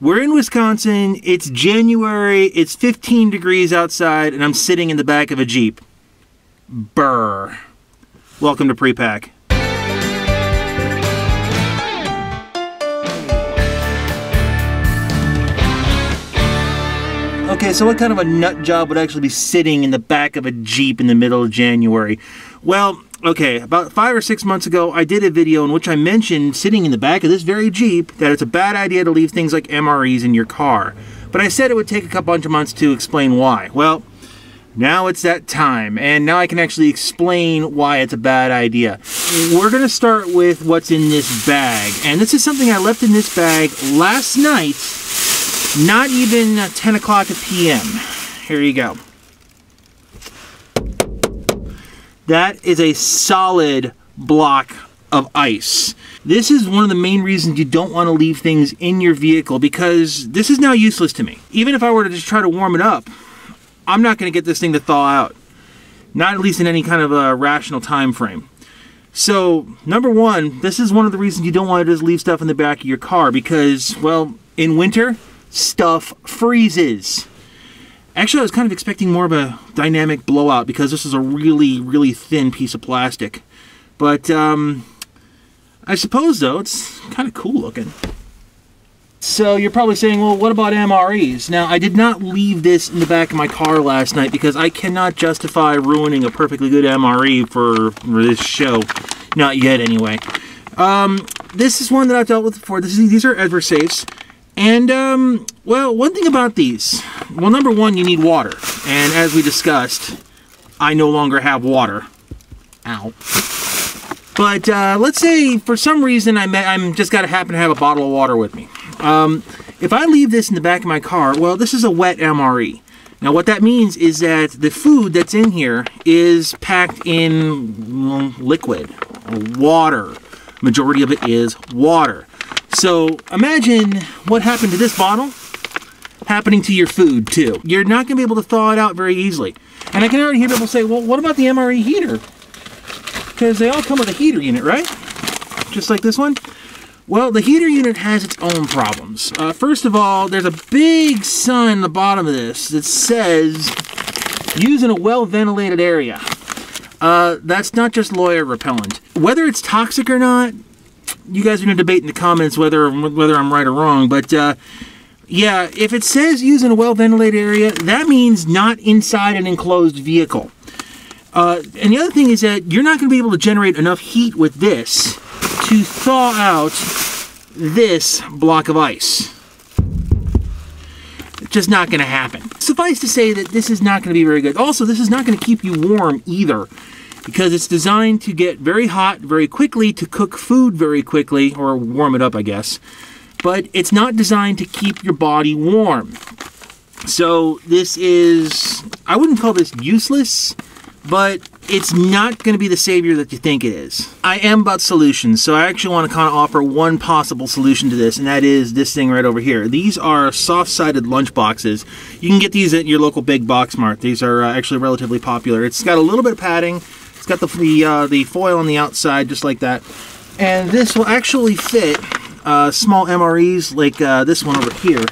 We're in Wisconsin, it's January, it's 15 degrees outside, and I'm sitting in the back of a Jeep. Brr. Welcome to Prepack. Okay, so what kind of a nut job would actually be sitting in the back of a Jeep in the middle of January? Well, okay, about 5 or 6 months ago, I did a video in which I mentioned sitting in the back of this very Jeep that it's a bad idea to leave things like MREs in your car. But I said it would take a bunch of months to explain why. Well, now it's that time, and now I can actually explain why it's a bad idea. We're going to start with what's in this bag, and this is something I left in this bag last night, not even 10 o'clock p.m. Here you go. That is a solid block of ice. This is one of the main reasons you don't want to leave things in your vehicle, because this is now useless to me. Even if I were to just try to warm it up, I'm not going to get this thing to thaw out. Not at least in any kind of a rational time frame. So, number one, this is one of the reasons you don't want to just leave stuff in the back of your car, because, well, in winter, stuff freezes. Actually, I was kind of expecting more of a dynamic blowout because this is a really, really thin piece of plastic. But, I suppose, though, it's kind of cool looking. So, you're probably saying, well, what about MREs? Now, I did not leave this in the back of my car last night because I cannot justify ruining a perfectly good MRE for this show. Not yet, anyway. This is one that I've dealt with before. These are EverSafes. And, well, one thing about these, well, number one, you need water. And as we discussed, I no longer have water. Ow. But, let's say, for some reason, I'm just got to happen to have a bottle of water with me. If I leave this in the back of my car, well, this is a wet MRE. Now, what that means is that the food that's in here is packed in, well, liquid, water. Majority of it is water. So imagine what happened to this bottle happening to your food too. You're not going to be able to thaw it out very easily. And I can already hear people say, well, what about the MRE heater? Because they all come with a heater unit, right? Just like this one. Well, the heater unit has its own problems. First of all, there's a big sign on the bottom of this that says, use in a well-ventilated area. That's not just lawyer repellent. Whether it's toxic or not, you guys are going to debate in the comments whether I'm right or wrong, but yeah, if it says use in a well-ventilated area, that means not inside an enclosed vehicle. And the other thing is that you're not going to be able to generate enough heat with this to thaw out this block of ice. It's just not going to happen. Suffice to say that this is not going to be very good. Also, this is not going to keep you warm either, because it's designed to get very hot very quickly, to cook food very quickly, or warm it up, I guess. But it's not designed to keep your body warm. So this is, I wouldn't call this useless, but it's not going to be the savior that you think it is. I am about solutions, so I actually want to kind of offer one possible solution to this, and that is this thing right over here. These are soft-sided lunch boxes. You can get these at your local big box mart. These are actually relatively popular. It's got a little bit of padding. It's got the foil on the outside, just like that. And this will actually fit small MREs like this one over here,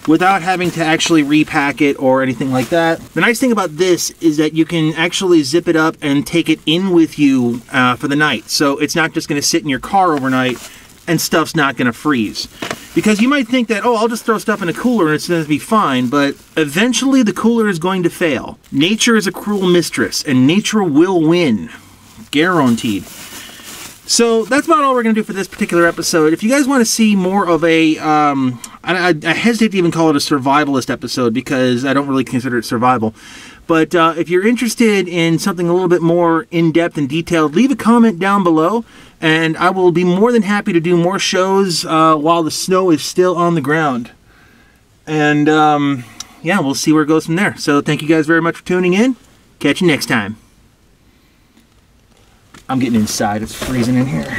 without having to actually repack it or anything like that. The nice thing about this is that you can actually zip it up and take it in with you for the night. So it's not just going to sit in your car overnight and stuff's not going to freeze. Because you might think that, oh, I'll just throw stuff in a cooler and it's going to be fine, but eventually the cooler is going to fail. Nature is a cruel mistress, and nature will win. Guaranteed. So that's about all we're going to do for this particular episode. If you guys want to see more of a, I hesitate to even call it a survivalist episode because I don't really consider it survival. But if you're interested in something a little bit more in-depth and detailed, leave a comment down below, and I will be more than happy to do more shows while the snow is still on the ground. And yeah, we'll see where it goes from there. So thank you guys very much for tuning in. Catch you next time. I'm getting inside. It's freezing in here.